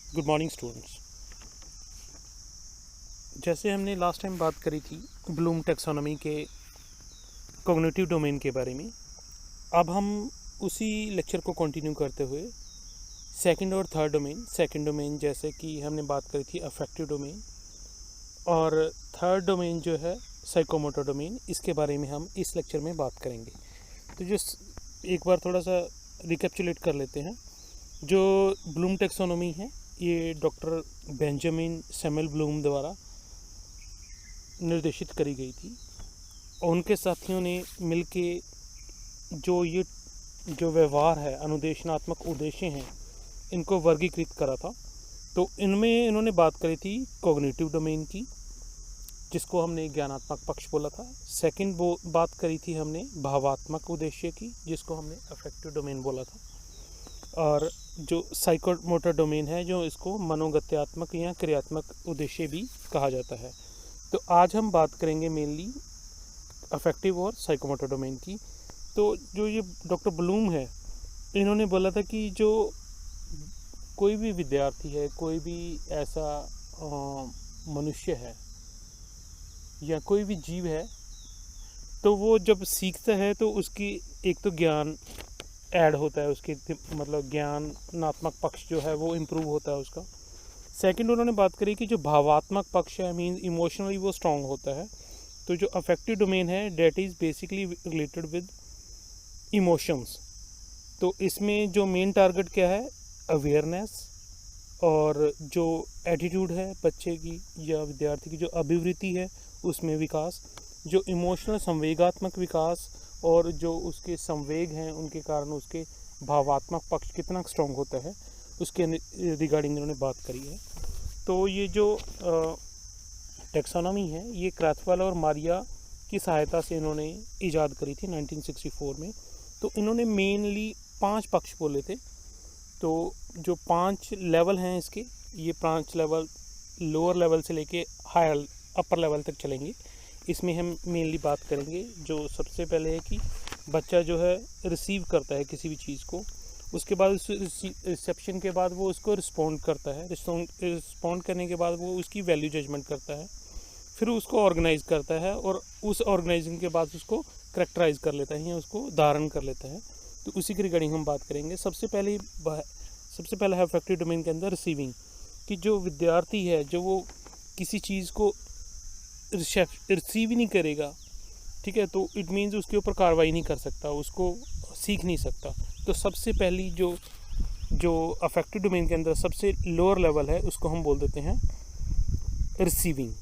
Good morning students. जैसे हमने last time बात करी थी ब्लूम टेक्सोनॉमी के कॉग्निटिव डोमेन के बारे में, अब हम उसी लेक्चर को कंटिन्यू करते हुए सेकंड और थर्ड डोमेन जैसे कि हमने बात करी थी अफेक्टिव डोमेन, और थर्ड डोमेन जो है साइकोमोटर डोमेन, इसके बारे में हम इस लेक्चर में बात करेंगे। तो जो एक बार थोड़ा सा रिकैप्चुलेट कर लेते हैं। जो ब्लूम टेक्सोनॉमी है ये डॉक्टर बेंजामिन सैमुअल ब्लूम द्वारा निर्देशित करी गई थी, और उनके साथियों ने मिलके जो व्यवहार है, अनुदेशनात्मक उद्देश्य हैं, इनको वर्गीकृत करा था। तो इनमें इन्होंने बात करी थी कॉग्निटिव डोमेन की, जिसको हमने ज्ञानात्मक पक्ष बोला था। सेकंड बात करी थी हमने भावात्मक उद्देश्य की, जिसको हमने अफेक्टिव डोमेन बोला था। और जो साइकोमोटर डोमेन है, जो इसको मनोगत्यात्मक या क्रियात्मक उद्देश्य भी कहा जाता है। तो आज हम बात करेंगे मेनली अफेक्टिव और साइकोमोटर डोमेन की। तो जो ये डॉक्टर ब्लूम है, इन्होंने बोला था कि जो कोई भी विद्यार्थी है, कोई भी ऐसा मनुष्य है या कोई भी जीव है, तो वो जब सीखता है तो उसकी एक तो ज्ञान ऐड होता है, उसकी मतलब ज्ञानात्मक पक्ष जो है वो इम्प्रूव होता है उसका। सेकंड उन्होंने बात करी कि जो भावात्मक पक्ष है, मीन इमोशनली वो स्ट्रांग होता है। तो जो अफेक्टिव डोमेन है that is basically related with emotions. तो इसमें जो मेन टारगेट क्या है, अवेयरनेस, और जो एटीट्यूड है बच्चे की या विद्यार्थी की, जो अभिवृत्ति है उसमें विकास, जो इमोशनल संवेगात्मक विकास, और जो उसके संवेग हैं उनके कारण उसके भावात्मक पक्ष कितना स्ट्रांग होता है, उसके रिगार्डिंग इन्होंने बात करी है। तो ये जो टेक्सोनॉमी है ये क्रैथवेल और मारिया की सहायता से इन्होंने ईजाद करी थी 1964 में। तो इन्होंने मेनली 5 पक्ष बोले थे। तो जो 5 लेवल हैं इसके, ये 5 लेवल लोअर लेवल से लेके हायर अपर लेवल तक चलेंगे। इसमें हम मेनली बात करेंगे जो सबसे पहले है कि बच्चा जो है रिसीव करता है किसी भी चीज़ को, उसके बाद उस रिसेप्शन के बाद वो उसको रिस्पॉन्ड करता है, रिस्पॉन्ड करने के बाद वो उसकी वैल्यू जजमेंट करता है, फिर उसको ऑर्गेनाइज करता है, और उस ऑर्गेनाइजिंग के बाद उसको करेक्टराइज कर लेता है या उसको धारण कर लेता है। तो उसी की रिगार्डिंग हम बात करेंगे। सबसे पहला है अफेक्टिव डोमेन के अंदर रिसीविंग, कि जो विद्यार्थी है जो वो किसी चीज़ को रिसीव ही नहीं करेगा, ठीक है, तो इट मीन्स उसके ऊपर कार्रवाई नहीं कर सकता, उसको सीख नहीं सकता। तो सबसे पहली जो अफेक्टिव डोमेन के अंदर सबसे लोअर लेवल है उसको हम बोल देते हैं रिसीविंग।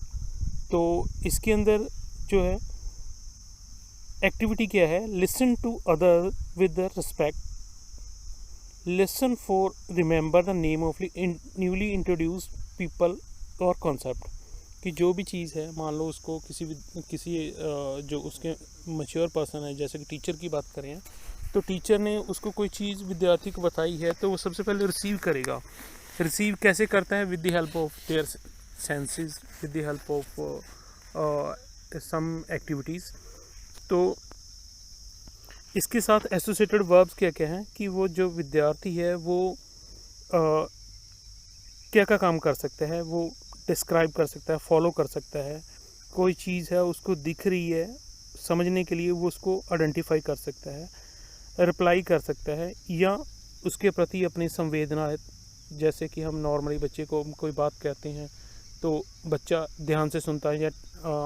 तो इसके अंदर जो है एक्टिविटी क्या है, listen to other with the respect, listen for remember the name of newly introduced people और कॉन्सेप्ट। कि जो भी चीज़ है, मान लो उसको किसी जो उसके मैच्योर पर्सन है, जैसे कि टीचर की बात करें, तो टीचर ने उसको कोई चीज़ विद्यार्थी को बताई है तो वो सबसे पहले रिसीव करेगा। रिसीव कैसे करता है, with the help of their senses, with the help of some activities. तो इसके साथ एसोसिएटेड वर्ब्स क्या क्या हैं, कि वो जो विद्यार्थी है वो क्या क्या काम कर सकता है, वो डिस्क्राइब कर सकता है, फॉलो कर सकता है, कोई चीज़ है उसको दिख रही है समझने के लिए वो उसको आइडेंटिफाई कर सकता है, रिप्लाई कर सकता है, या उसके प्रति अपनी संवेदना, जैसे कि हम नॉर्मली बच्चे को कोई बात कहते हैं तो बच्चा ध्यान से सुनता है या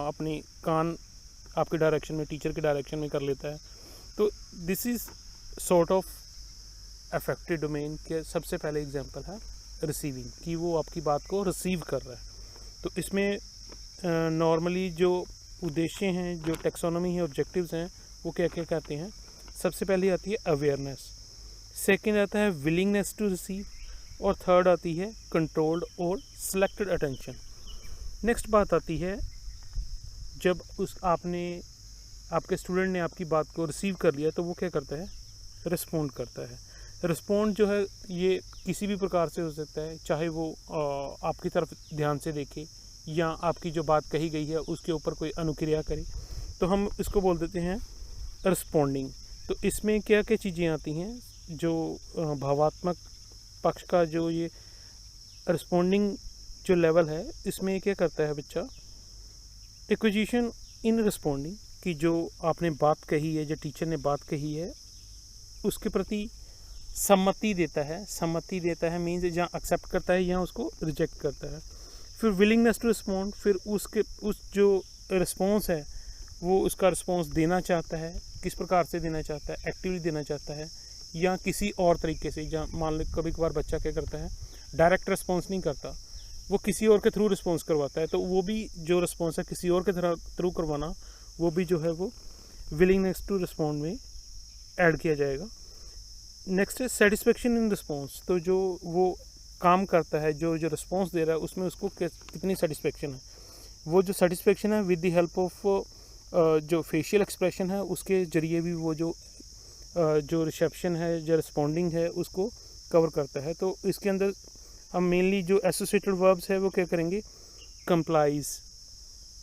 अपनी कान आपके डायरेक्शन में, टीचर के डायरेक्शन में कर लेता है। तो this is sort of affective domain के सबसे पहले एग्जांपल है रिसीविंग, कि वो आपकी बात को रिसीव कर रहा है। तो इसमें नॉर्मली जो उद्देश्य हैं, जो टेक्सोनॉमी है, ऑब्जेक्टिव्स हैं, वो क्या क्या कहते हैं। सबसे पहले आती है अवेयरनेस, सेकंड आता है विलिंगनेस टू रिसीव, और थर्ड आती है कंट्रोल्ड और सिलेक्टेड अटेंशन। नेक्स्ट बात आती है जब आपके स्टूडेंट ने आपकी बात को रिसीव कर लिया तो वो क्या करता है, रिस्पॉन्ड करता है। रिस्पॉन्ड जो है ये किसी भी प्रकार से हो सकता है, चाहे वो आपकी तरफ ध्यान से देखे या आपकी जो बात कही गई है उसके ऊपर कोई अनुक्रिया करे, तो हम इसको बोल देते हैं रिस्पॉन्डिंग। तो इसमें क्या क्या चीज़ें आती हैं, जो भावात्मक पक्ष का जो ये रिस्पॉन्डिंग जो लेवल है इसमें क्या करता है बच्चा, एक्विजिशन इन रिस्पॉन्डिंग कि जो आपने बात कही है, जो टीचर ने बात कही है उसके प्रति सम्मति देता है मीन्स जहाँ एक्सेप्ट करता है यहाँ उसको रिजेक्ट करता है। फिर विलिंगनेस टू रिस्पॉन्ड, फिर उस जो रिस्पॉन्स है वो उसका रिस्पॉन्स देना चाहता है, किस प्रकार से देना चाहता है, एक्टिवली देना चाहता है या किसी और तरीके से। जहाँ मान लो कभी कभार बच्चा क्या करता है, डायरेक्ट रिस्पॉन्स नहीं करता, वो किसी और के थ्रू रिस्पॉन्स करवाता है, तो वो भी जो रिस्पॉन्स है किसी और के थ्रू करवाना वो भी जो है वो विलिंगनेस टू रिस्पॉन्ड में ऐड किया जाएगा। नेक्स्ट है सेटिस्फेक्शन इन रिस्पॉन्स, तो जो वो काम करता है, जो रिस्पॉन्स दे रहा है उसमें उसको कितनी सेटिस्फेक्शन है, वो जो सेटिस्फेक्शन है विद द हेल्प ऑफ जो फेशियल एक्सप्रेशन है उसके ज़रिए भी वो जो रिसेप्शन है, जो रिस्पॉन्डिंग है उसको कवर करता है। तो इसके अंदर हम मेनली जो एसोसिएटेड वर्ब्स है वो क्या करेंगे, complies,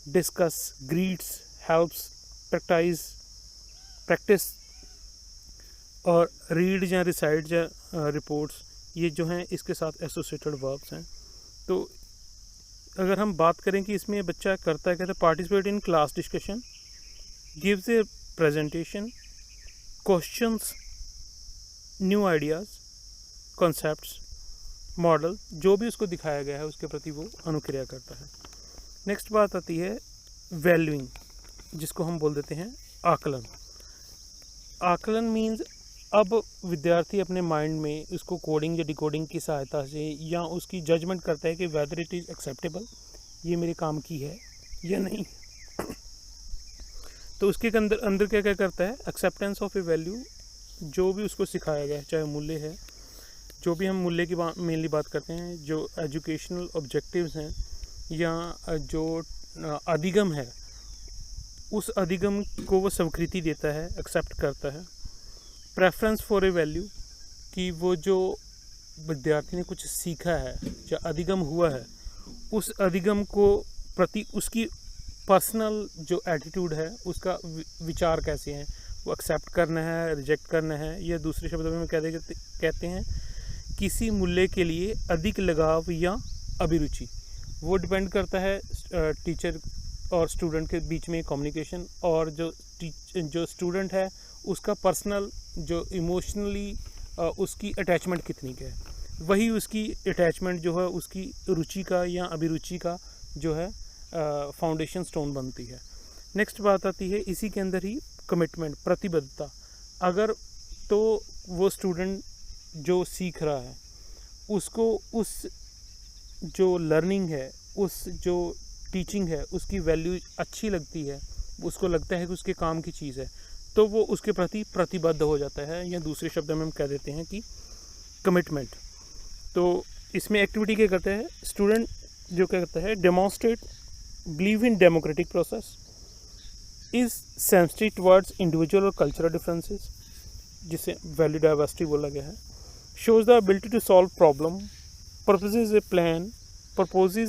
discuss, greets, helps, practice और रीड या रिसाइड या रिपोर्ट्स, ये जो हैं इसके साथ एसोसिएटेड वर्ब्स हैं। तो अगर हम बात करें कि इसमें बच्चा करता है, कहते हैं participate in class discussion, gives A presentation, questions, new ideas, concepts, model, जो भी उसको दिखाया गया है उसके प्रति वो अनुक्रिया करता है। नेक्स्ट बात आती है वैल्यूइंग, जिसको हम बोल देते हैं आकलन। आकलन मीन्स अब विद्यार्थी अपने माइंड में उसको कोडिंग या डिकोडिंग की सहायता से या उसकी जजमेंट करता है कि वेदर इट इज़ एक्सेप्टेबल, ये मेरे काम की है या नहीं। तो उसके अंदर क्या क्या करता है, एक्सेप्टेंस ऑफ ए वैल्यू, जो भी उसको सिखाया गया है, चाहे मूल्य है, जो भी हम मूल्य की मेनली बात करते हैं, जो एजुकेशनल ऑब्जेक्टिव्स हैं या जो अधिगम है, उस अधिगम को वो स्वीकृति देता है, एक्सेप्ट करता है। प्रेफरेंस फॉर ए वैल्यू, कि वो जो विद्यार्थी ने कुछ सीखा है या अधिगम हुआ है उस अधिगम को प्रति उसकी पर्सनल जो एटीट्यूड है, उसका विचार कैसे हैं, वो एक्सेप्ट करना है, रिजेक्ट करना है, या दूसरे शब्दों में कहते हैं किसी मूल्य के लिए अधिक लगाव या अभिरुचि। वो डिपेंड करता है टीचर और स्टूडेंट के बीच में कम्युनिकेशन, और जो स्टूडेंट है उसका पर्सनल जो इमोशनली उसकी अटैचमेंट कितनी है, वही उसकी अटैचमेंट जो है उसकी रुचि का या अभिरुचि का जो है फाउंडेशन स्टोन बनती है। नेक्स्ट बात आती है इसी के अंदर ही कमिटमेंट, प्रतिबद्धता। अगर तो वो स्टूडेंट जो सीख रहा है उसको उस जो लर्निंग है, उस जो टीचिंग है, उसकी वैल्यू अच्छी लगती है, उसको लगता है कि उसके काम की चीज़ है, तो वो उसके प्रति प्रतिबद्ध हो जाता है, या दूसरे शब्दों में हम कह देते हैं कि कमिटमेंट। तो इसमें एक्टिविटी क्या करता है स्टूडेंट, जो क्या करता है, demonstrate believe in democratic process, is sensitive towards individual और कल्चरल डिफरेंसेस, जिसे वैल्यू डाइवर्सिटी बोला गया है, shows the ability to solve problem, proposes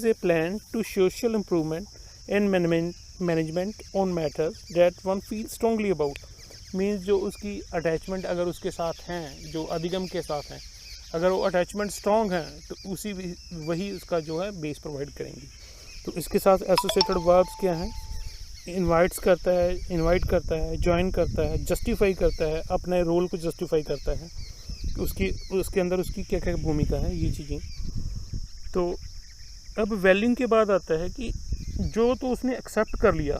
a plan to social improvement and management on matters that one feels strongly about। Means जो उसकी attachment अगर उसके साथ हैं, जो अधिगम के साथ हैं, अगर वो अटैचमेंट स्ट्रॉन्ग हैं तो वही उसका जो है बेस प्रोवाइड करेंगी। तो इसके साथ एसोसिएटेड वर्ब्स क्या हैं, इनवाइट करता है, ज्वाइन करता है, जस्टिफाई करता है, अपने रोल को जस्टिफाई करता है, उसके अंदर उसकी क्या क्या भूमिका है, ये चीज़ें। तो अब वैल्यूइंग के बाद आता है कि जो तो उसने एक्सेप्ट कर लिया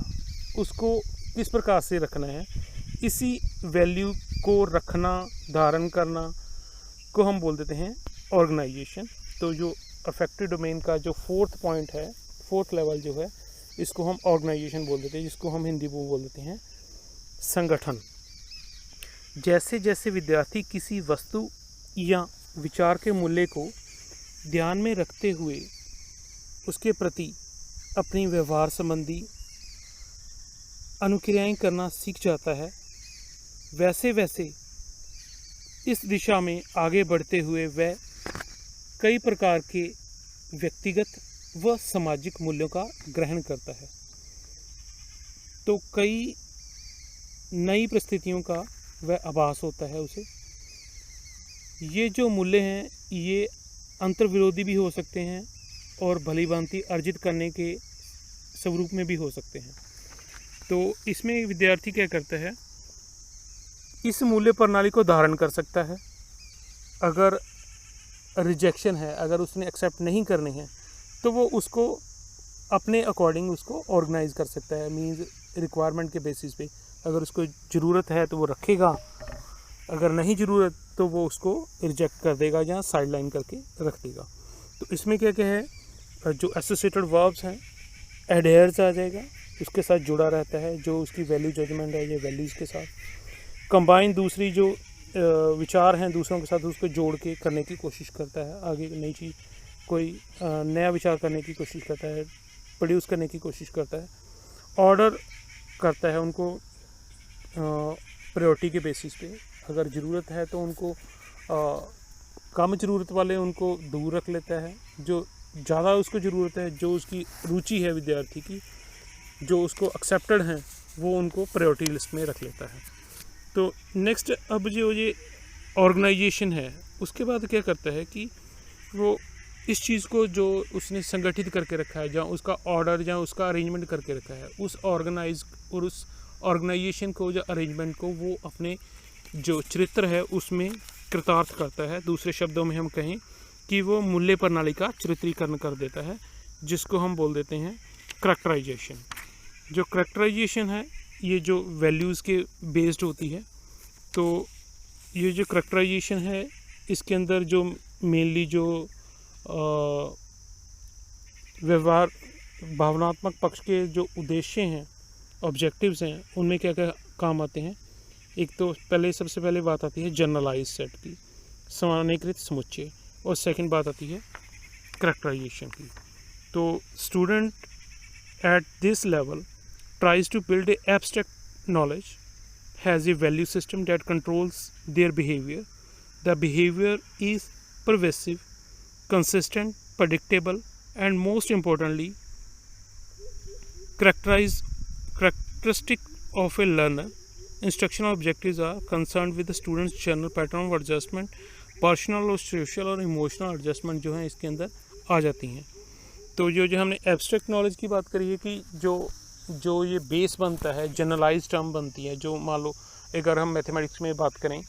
उसको किस प्रकार से रखना है। इसी वैल्यू को रखना, धारण करना को हम बोल देते हैं ऑर्गेनाइजेशन। तो जो अफेक्टिव डोमेन का जो फोर्थ पॉइंट है, फोर्थ लेवल जो है, इसको हम ऑर्गेनाइजेशन बोल देते हैं, जिसको हम हिंदी में बोल देते हैं संगठन। जैसे जैसे विद्यार्थी किसी वस्तु या विचार के मूल्य को ध्यान में रखते हुए उसके प्रति अपनी व्यवहार संबंधी अनुक्रियाएं करना सीख जाता है, वैसे वैसे इस दिशा में आगे बढ़ते हुए वह कई प्रकार के व्यक्तिगत व सामाजिक मूल्यों का ग्रहण करता है। तो कई नई परिस्थितियों का वह आभास होता है उसे। ये जो मूल्य हैं ये अंतर्विरोधी भी हो सकते हैं और भली भांति अर्जित करने के स्वरूप में भी हो सकते हैं। तो इसमें विद्यार्थी क्या करता है, इस मूल्य प्रणाली को धारण कर सकता है। अगर रिजेक्शन है, अगर उसने एक्सेप्ट नहीं करने हैं, तो वो उसको अपने अकॉर्डिंग उसको ऑर्गेनाइज कर सकता है। मींस रिक्वायरमेंट के बेसिस पे, अगर उसको ज़रूरत है तो वो रखेगा, अगर नहीं ज़रूरत तो वो उसको रिजेक्ट कर देगा या साइडलाइन करके रख देगा। तो इसमें क्या क्या है, जो एसोसिएटेड वर्ब्स हैं, एडहेयर्स आ जाएगा, उसके साथ जुड़ा रहता है। जो उसकी वैल्यू जजमेंट है, ये वैल्यूज़ के साथ कंबाइन, दूसरी जो विचार हैं दूसरों के साथ, उसको जोड़ के करने की कोशिश करता है। आगे नई चीज़, कोई नया विचार करने की कोशिश करता है, प्रोड्यूस करने की कोशिश करता है। ऑर्डर करता है उनको प्रायोरिटी के बेसिस पे। अगर ज़रूरत है तो उनको कम ज़रूरत वाले उनको दूर रख लेता है। जो ज़्यादा उसको ज़रूरत है, जो उसकी रुचि है विद्यार्थी की, जो उसको एक्सेप्टेड हैं, वो उनको प्रायोरिटी लिस्ट में रख लेता है। तो नेक्स्ट, अब जो ये ऑर्गेनाइजेशन है, उसके बाद क्या करता है कि वो इस चीज़ को जो उसने संगठित करके रखा है, जहाँ उसका ऑर्डर या उसका अरेंजमेंट करके रखा है, उस ऑर्गेनाइजेशन को या अरेंजमेंट को वो अपने जो चरित्र है उसमें कृतार्थ करता है। दूसरे शब्दों में हम कहें कि वो मूल्य प्रणाली का चित्रीकरण कर देता है, जिसको हम बोल देते हैं करैक्टराइजेशन। जो करैक्टराइजेशन है, ये जो वैल्यूज़ के बेस्ड होती है। तो ये जो करैक्टराइजेशन है, इसके अंदर जो मेनली जो व्यवहार भावनात्मक पक्ष के जो उद्देश्य हैं, ऑब्जेक्टिव्स हैं, उनमें क्या क्या काम आते हैं। एक तो सबसे पहले बात आती है जनरलाइज सेट की, सामान्यीकृत समुच्चय, और सेकंड बात आती है करैक्टराइजेशन की। तो student at this level tries to build a abstract knowledge, has a value system that controls their behavior. The behavior is pervasive, consistent, predictable, and most importantly, characteristic of a learner. Instructional objectives are concerned with the student's general pattern of adjustment, personal और social और emotional adjustment जो हैं इसके अंदर आ जाती हैं। तो जो हमने एब्स्ट्रैक्ट नॉलेज की बात करी है कि जो ये बेस बनता है, जनरलाइज टर्म बनती है। जो मान लो अगर हम मैथमेटिक्स में बात करें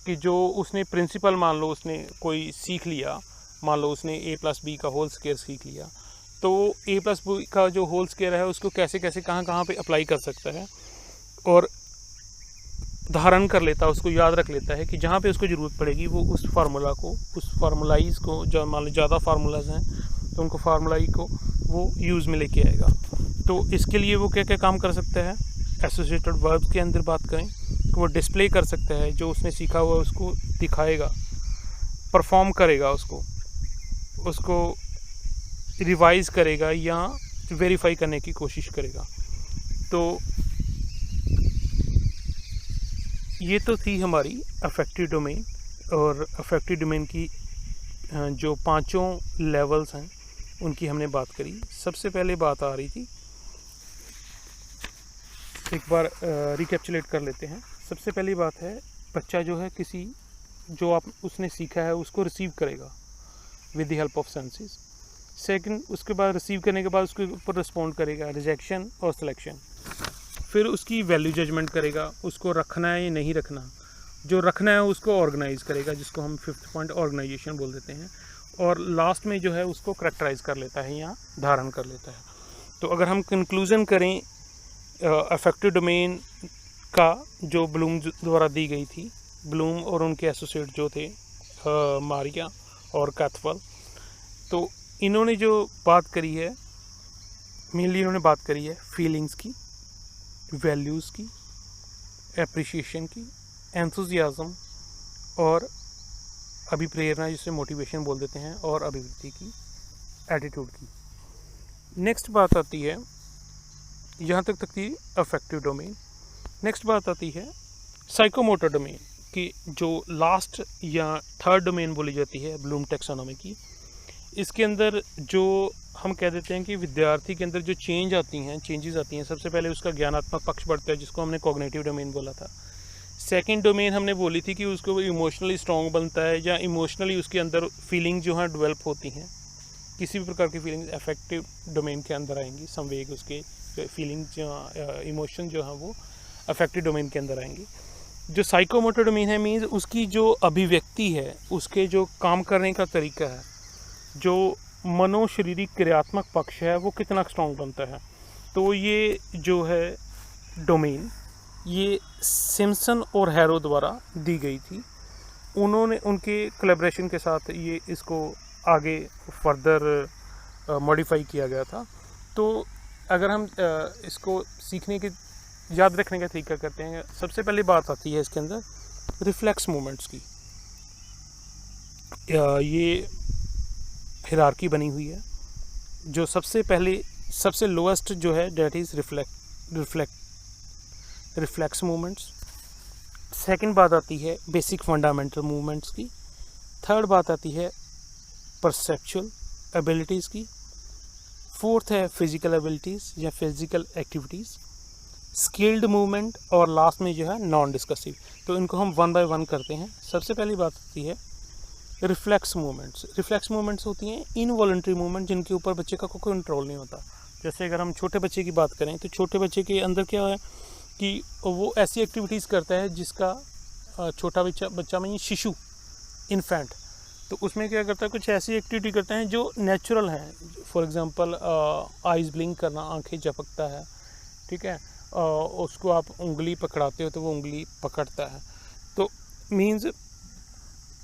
कि जो उसने प्रिंसिपल, मान लो उसने कोई सीख लिया, मान लो उसने a+b का होल स्क्वायर सीख लिया, तो a+b का जो होल स्क्वायर है उसको कैसे कैसे कहाँ पे अप्लाई कर सकता है, और धारण कर लेता है, उसको याद रख लेता है कि जहाँ पे उसको ज़रूरत पड़ेगी वो उस फार्मूला को, उस फार्मूलाइज को, जो मान लो ज़्यादा फार्मूलाज हैं तो उनको फार्मूलाई को वो यूज़ में लेके आएगा। तो इसके लिए वो क्या क्या काम कर सकता है, एसोसिएटेड वर्ब्स के अंदर बात करें तो वो डिस्प्ले कर सकता है, जो उसने सीखा हुआ है उसको दिखाएगा, परफॉर्म करेगा, उसको रिवाइज करेगा या वेरीफाई करने की कोशिश करेगा। तो ये तो थी हमारी अफेक्टिव डोमेन, और अफेक्टिव डोमेन की जो 5 लेवल्स हैं उनकी हमने बात करी। सबसे पहले बात आ रही थी, एक बार रिकैप्चुलेट कर लेते हैं। सबसे पहली बात है, बच्चा जो है किसी जो उसने सीखा है उसको रिसीव करेगा with the help of senses. Second, उसके बाद रिसीव करने के बाद उसके ऊपर रिस्पॉन्ड करेगा, रिजेक्शन और सिलेक्शन। फिर उसकी वैल्यू जजमेंट करेगा, उसको रखना है या नहीं रखना। जो रखना है उसको ऑर्गेनाइज करेगा, जिसको हम 5th पॉइंट ऑर्गेनाइजेशन बोल देते हैं। और लास्ट में जो है उसको करैक्टराइज कर लेता है या धारण कर लेता है। तो अगर हम कंक्लूज़न करें अफेक्टिव डोमेन का, जो ब्लूम द्वारा दी गई थी, ब्लूम और उनके एसोसिएट जो थे मारिया और कैथवल, तो इन्होंने जो बात करी है, मेनली इन्होंने बात करी है फीलिंग्स की, वैल्यूज़ की, एप्रिसिएशन की, एंथुजियाज्म और अभिप्रेरणा, जिसे मोटिवेशन बोल देते हैं, और अभिवृत्ति की, एटीट्यूड की। नेक्स्ट बात आती है, यहाँ तक थी अफेक्टिव डोमेन। नेक्स्ट बात आती है साइकोमोटर डोमेन की, जो लास्ट या 3rd डोमेन बोली जाती है ब्लूम टैक्सोनॉमी की। इसके अंदर जो हम कह देते हैं कि विद्यार्थी के अंदर जो चेंजेस आती हैं, सबसे पहले उसका ज्ञानात्मक पक्ष बढ़ता है, जिसको हमने कॉग्निटिव डोमेन बोला था। सेकंड डोमेन हमने बोली थी कि उसको इमोशनली स्ट्रॉन्ग बनता है या इमोशनली उसके अंदर फीलिंग जो है डेवलप होती हैं, किसी भी प्रकार की फीलिंग्स अफेक्टिव डोमेन के अंदर आएंगी। संवेग उसके फीलिंग जो इमोशन जो है वो अफेक्टिव डोमेन के अंदर आएंगी। जो साइकोमोटर डोमेन है मीन्स उसकी जो अभिव्यक्ति है, उसके जो काम करने का तरीका है, जो मनोशरीरिक क्रियात्मक पक्ष है वो कितना स्ट्रॉन्ग बनता है। तो ये जो है डोमेन ये सिम्पसन और हैरो द्वारा दी गई थी। उन्होंने उनके कोलैबोरेशन के साथ ये इसको आगे फर्दर मॉडिफाई किया गया था। तो अगर हम इसको सीखने के याद रखने का तरीका करते हैं, सबसे पहले बात आती है इसके अंदर रिफ्लेक्स मूवमेंट्स की। ये हिरार्की बनी हुई है। जो सबसे पहले सबसे लोएस्ट जो है that is reflex movements. Second बात आती है बेसिक फंडामेंटल मूवमेंट्स की। थर्ड बात आती है परसेप्चुअल एबिलिटीज़ की। फोर्थ है फिजिकल एबिलिटीज़ या फिजिकल एक्टिविटीज़, स्किल्ड मूवमेंट, और लास्ट में जो है नॉन डिस्कसिव। तो इनको हम वन बाय वन करते हैं। सबसे पहली बात आती है रिफ्लेक्स मूवमेंट्स। रिफ्लेक्स मूवमेंट्स होती हैं इनवॉलंटरी मूवमेंट जिनके ऊपर बच्चे का कोई कंट्रोल नहीं होता। जैसे अगर हम छोटे बच्चे की बात करें तो छोटे बच्चे के अंदर क्या है कि वो ऐसी एक्टिविटीज़ करता है जिसका छोटा बच्चा में शिशु इन्फेंट, तो उसमें क्या करता है कुछ ऐसी एक्टिविटी करते हैं जो नेचुरल हैं। फॉर एग्जांपल आइज़ ब्लिंक करना, आंखें झपकता है, ठीक है, उसको आप उंगली पकड़ाते हो तो वो उंगली पकड़ता है। तो मीन्स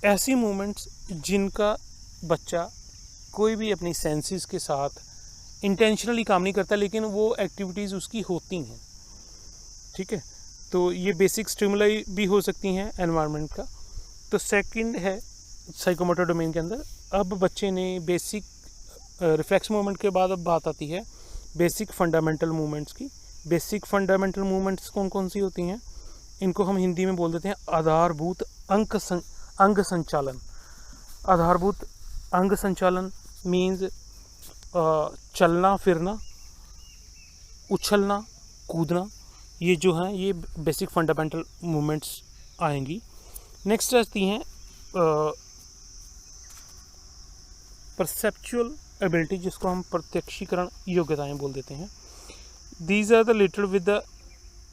ऐसी मूवमेंट्स जिनका बच्चा कोई भी अपनी सेंसेस के साथ इंटेंशनली काम नहीं करता, लेकिन वो एक्टिविटीज़ उसकी होती हैं, ठीक है। तो ये बेसिक स्टिमुलाई भी हो सकती हैं एनवायरनमेंट का। तो सेकंड है साइकोमोटर डोमेन के अंदर। अब बच्चे ने बेसिक रिफ्लेक्स मूवमेंट के बाद अब बात आती है बेसिक फंडामेंटल मूवमेंट्स की। बेसिक फंडामेंटल मूवमेंट्स कौन कौन सी होती हैं? इनको हम हिंदी में बोल देते हैं आधारभूत अंग संचालन। आधारभूत अंग संचालन मीन्स चलना फिरना, उछलना कूदना, ये जो हैं ये बेसिक फंडामेंटल मूवमेंट्स आएंगी। नेक्स्ट आती हैं परसेप्चुअल एबिलिटी, जिसको हम प्रत्यक्षीकरण योग्यताएं बोल देते हैं। These are the related with the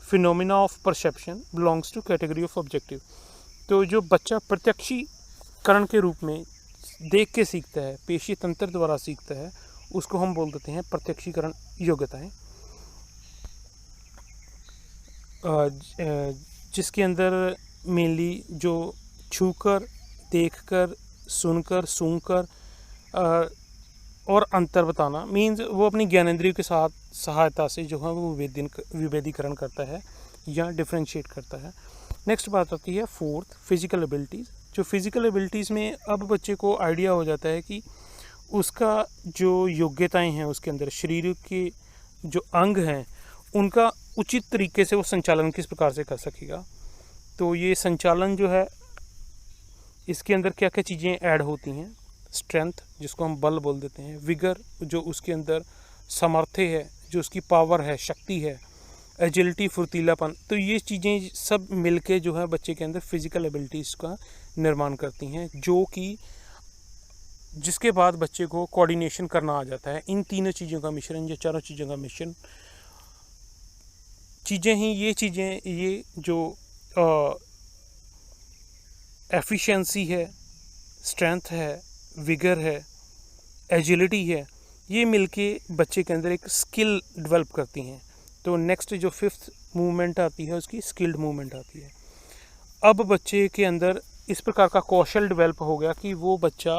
phenomena of perception belongs to category of objective. तो जो बच्चा प्रत्यक्षीकरण के रूप में देख के सीखता है, पेशी तंत्र द्वारा सीखता है, उसको हम बोल देते हैं प्रत्यक्षीकरण योग्यताएं, जिसके अंदर मेनली जो छूकर, देखकर, सुनकर, सूंघकर और अंतर बताना मीन्स वो अपनी ज्ञानेंद्रियों के साथ सहायता से जो है वो विभेदीकरण करता है या डिफरेंशिएट करता है। नेक्स्ट बात आती है फोर्थ फिजिकल एबिलिटीज़। जो फिजिकल एबिलिटीज़ में अब बच्चे को आइडिया हो जाता है कि उसका जो योग्यताएं हैं उसके अंदर शरीर के जो अंग हैं उनका उचित तरीके से वो संचालन किस प्रकार से कर सकेगा। तो ये संचालन जो है इसके अंदर क्या क्या चीज़ें ऐड होती हैं? स्ट्रेंथ, जिसको हम बल बोल देते हैं, विगर, जो उसके अंदर सामर्थ्य है, जो उसकी पावर है, शक्ति है, एजिलिटी, फुर्तीलापन। तो ये चीज़ें सब मिलके जो है बच्चे के अंदर फिजिकल एबिलिटीज़ का निर्माण करती हैं, जो कि जिसके बाद बच्चे को कोऑर्डिनेशन करना आ जाता है। इन तीनों चीज़ों का मिश्रण या चारों चीज़ों का मिश्रण चीज़ें ही ये जो एफिशिएंसी है, स्ट्रेंथ है, विगर है, एजिलिटी है, ये मिलके बच्चे के अंदर एक स्किल डेवलप करती हैं। तो नेक्स्ट जो फिफ्थ मूवमेंट आती है उसकी स्किल्ड मूवमेंट आती है। अब बच्चे के अंदर इस प्रकार का कौशल डेवलप हो गया कि वो बच्चा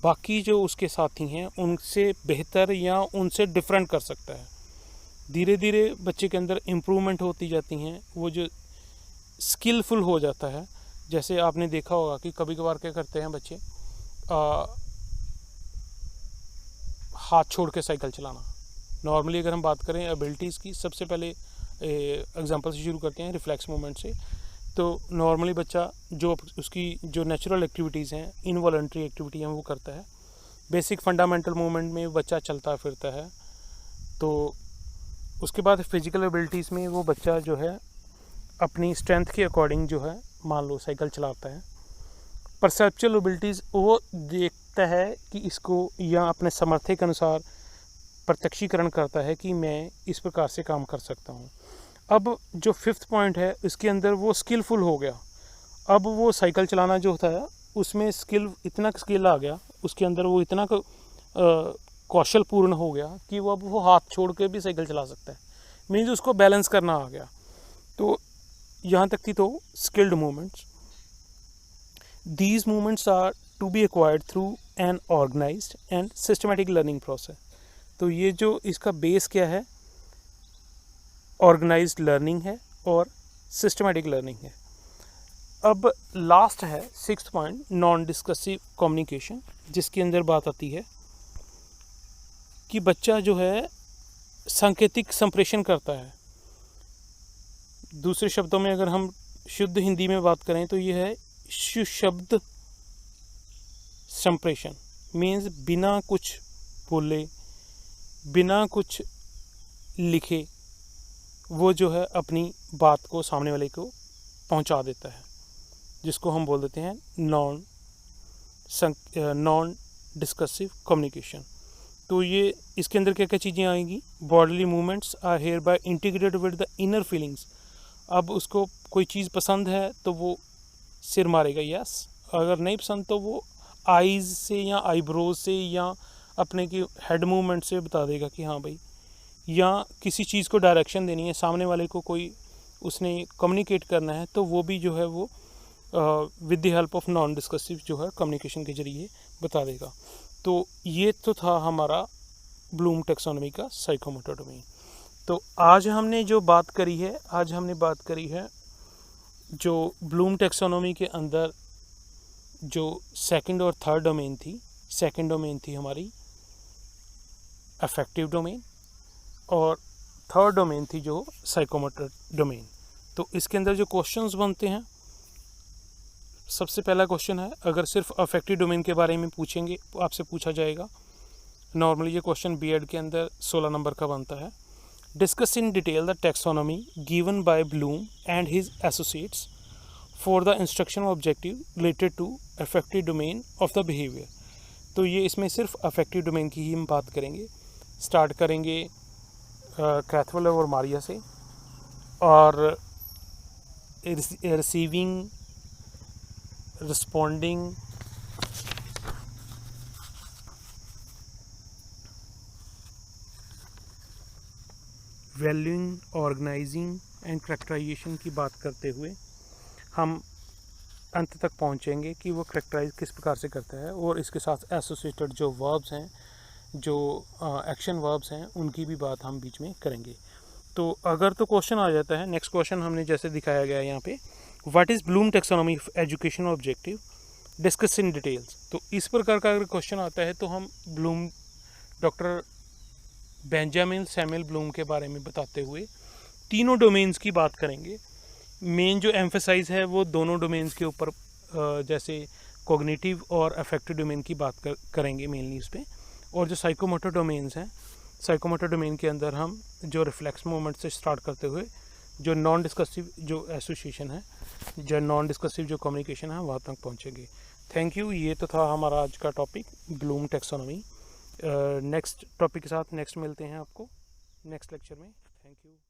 बाकी जो उसके साथी हैं उनसे बेहतर या उनसे डिफरेंट कर सकता है। धीरे धीरे बच्चे के अंदर इम्प्रूवमेंट होती जाती हैं, वो जो स्किलफुल हो जाता है। जैसे आपने देखा होगा कि कभी कभार क्या करते हैं बच्चे, हाथ छोड़ के साइकिल चलाना। नॉर्मली अगर हम बात करें एबिलिटीज़ की, सबसे पहले एग्जांपल से शुरू करते हैं रिफ्लेक्स मूवमेंट से। तो नॉर्मली बच्चा जो उसकी जो नेचुरल एक्टिविटीज़ हैं, इनवॉलंटरी एक्टिविटी हैं, वो करता है। बेसिक फंडामेंटल मूवमेंट में बच्चा चलता फिरता है। तो उसके बाद फिजिकल एबिलिटीज़ में वो बच्चा जो है अपनी स्ट्रेंथ के अकॉर्डिंग जो है मान लो साइकिल चलाता है। परसेप्चुअल एबिलिटीज़ वो देखता है कि इसको या अपने सामर्थ्य के अनुसार प्रत्यक्षीकरण करता है कि मैं इस प्रकार से काम कर सकता हूँ। अब जो 5th पॉइंट है इसके अंदर वो स्किलफुल हो गया। अब वो साइकिल चलाना जो होता है उसमें इतना स्किल आ गया उसके अंदर, वो इतना कौशल पूर्ण हो गया कि वो अब वो हाथ छोड़ के भी साइकिल चला सकता है। मीन्स उसको बैलेंस करना आ गया। तो यहाँ तक थी तो skilled movements. These movements are to be acquired through an organised and systematic learning process. तो ये जो इसका बेस क्या है, ऑर्गेनाइज्ड लर्निंग है और सिस्टमेटिक लर्निंग है। अब लास्ट है 6th पॉइंट, नॉन डिस्कसिव कम्युनिकेशन, जिसके अंदर बात आती है कि बच्चा जो है सांकेतिक संप्रेषण करता है। दूसरे शब्दों में अगर हम शुद्ध हिंदी में बात करें तो ये है सुशब्द संप्रेषण। मीन्स बिना कुछ बोले, बिना कुछ लिखे वो जो है अपनी बात को सामने वाले को पहुंचा देता है, जिसको हम बोल देते हैं नॉन डिस्कसिव कम्युनिकेशन। तो ये इसके अंदर क्या क्या चीज़ें आएंगी, bodily movements are hereby integrated with the inner feelings. अब उसको कोई चीज़ पसंद है तो वो सिर मारेगा यस, अगर नहीं पसंद तो वो आईज़ से या आईब्रोज से या अपने की हेड मूवमेंट से बता देगा कि हाँ भाई, या किसी चीज़ को डायरेक्शन देनी है, सामने वाले को कोई उसने कम्युनिकेट करना है तो वो भी जो है वो with the help of non discursive जो है कम्युनिकेशन के जरिए बता देगा। तो ये तो था हमारा ब्लूम टैक्सोनॉमी का साइकोमोटर डोमेन। तो आज हमने बात करी है जो ब्लूम टैक्सोनॉमी के अंदर जो सेकंड और थर्ड डोमेन थी। सेकंड डोमेन थी हमारी अफेक्टिव डोमेन और थर्ड डोमेन थी जो साइकोमोटर डोमेन। तो इसके अंदर जो क्वेश्चंस बनते हैं, सबसे पहला क्वेश्चन है, अगर सिर्फ अफेक्टिव डोमेन के बारे में पूछेंगे तो आपसे पूछा जाएगा, नॉर्मली ये क्वेश्चन बीएड के अंदर 16 नंबर का बनता है। Discuss in detail the taxonomy given by Bloom and his associates for the instruction objective related to affective domain of the behaviour. तो ये इसमें सिर्फ अफेक्टिव डोमेन की ही हम बात करेंगे। स्टार्ट करेंगे क्रैथवॉल और मारिया से, और receiving, responding, valuing, organizing and characterization की बात करते हुए हम अंत तक पहुंचेंगे कि वो करैक्टराइज किस प्रकार से करता है, और इसके साथ एसोसिएटेड जो वर्ब्स हैं, जो एक्शन वर्ब्स हैं, उनकी भी बात हम बीच में करेंगे। तो अगर तो क्वेश्चन आ जाता है, नेक्स्ट क्वेश्चन हमने जैसे दिखाया गया है यहाँ पे, what is Bloom taxonomy of education objective discuss in details. तो इस प्रकार का अगर क्वेश्चन आता है तो हम डॉक्टर बेंजामिन सैमुअल ब्लूम के बारे में बताते हुए तीनों डोमेन्स की बात करेंगे। मेन जो एम्फेसाइज है वो दोनों डोमेन्स के ऊपर, जैसे कॉग्निटिव और अफेक्टिव डोमेन की बात करेंगे मेनली इस पर। और जो साइकोमोटर डोमेन्स हैं, साइकोमोटर डोमेन के अंदर हम जो रिफ्लेक्स मूवमेंट से स्टार्ट करते हुए जो नॉन डिस्कसिव जो एसोसिएशन है, जो नॉन डिस्कसिव जो कम्युनिकेशन है, वहाँ तक पहुँचेंगे। Thank you. ये तो था हमारा आज का topic, Bloom taxonomy. Next topic के साथ नेक्स्ट मिलते हैं आपको नेक्स्ट लेक्चर में। Thank you.